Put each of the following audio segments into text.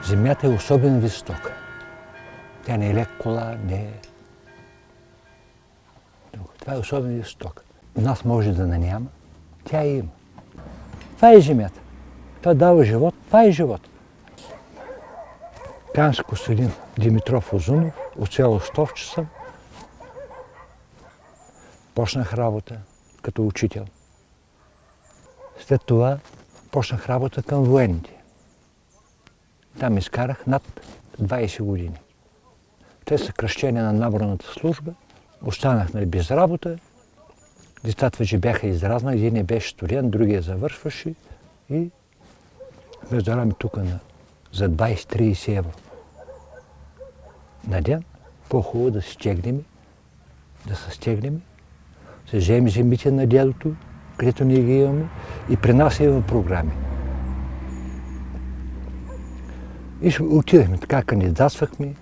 Земята е особен вид стока. Тя не е лек кола, не е... Това е особен вид стока. У нас може да не няма, тя има. Това е земята. Това дава живот, това е живот. Казвам се Костадин Димитров Узунов, от село Стовче съм. Почнах работа като учител. След това почнах работа към военните. Там изкарах над 20 години. Те съкращения на наборната служба. Останах без работа. Децата вече бяха изразнали. Един беше студент, другия завършваше. И ме зарами тук за 20-30 евро на ден. По-хубаво да се стегнем, се вземем земите на дядото, където ние ги имаме, и при нас имаме програми. И отидахме така, кандидатствахме.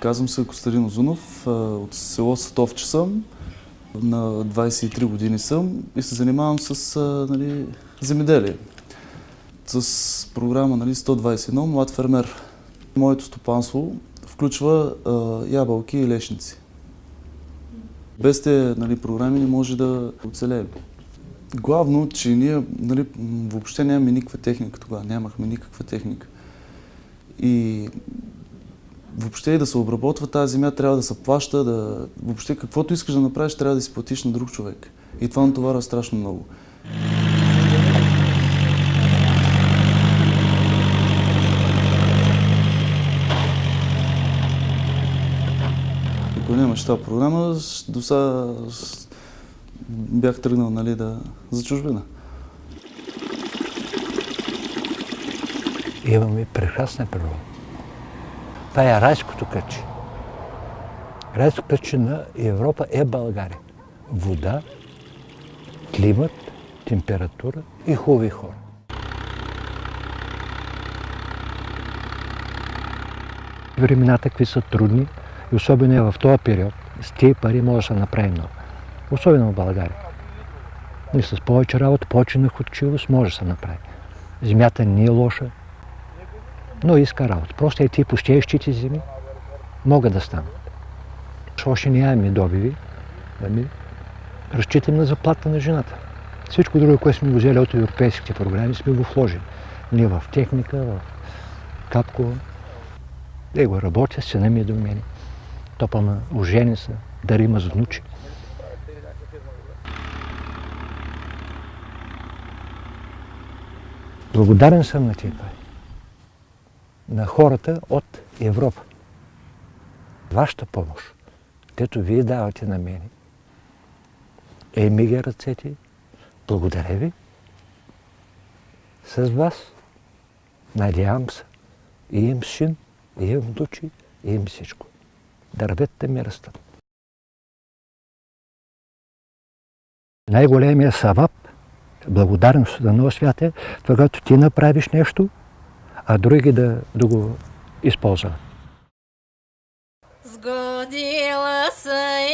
Казвам се Костадин Узунов, от село Сатовче съм, на 23 години съм и се занимавам с земеделие. С програма 121 Млад фермер. Моето стопанство включва ябълки и лешници. Без тези програми не може да оцелеем. Главно, че ние въобще нямаме никаква техника тогава, нямахме никаква техника. И въобще и да се обработва тази земя, трябва да се плаща, въобще каквото искаш да направиш, трябва да си платиш на друг човек. И това натоварва страшно много. Ако нямаш тази програма, до сега бях тръгнал за чужбина. Имаме прекрасна природа. Това е райското кътче. Райското кътче на Европа е България. Вода, климат, температура и хубави хора. Времената, какви са трудни, и особено в този период, с тези пари може да се направи много. Особено в България. И с повече работа, повече находчивост може да се направи. Земята не е лоша, но иска работа. Просто и тези пустеещите земи могат да станат. Още нямаме добиви, разчитаме на заплата на жената. Всичко друго, което сме го взели от европейските програми, сме го вложили. Ние в техника, в капкова. Те го работя, сина ми е до мене. Топа ожени са, дари има с внучи. Благодарен съм на тези пари. На хората от Европа. Вашата помощ, където вие давате на мене, мига ръцете, благодаря ви. С вас, надявам се, имам син, имам внучи, имам всичко. Дърветата ми растат. Най-големия савап, благодарност за Новия свят е, когато ти направиш нещо, а други да го използват. Сгодила се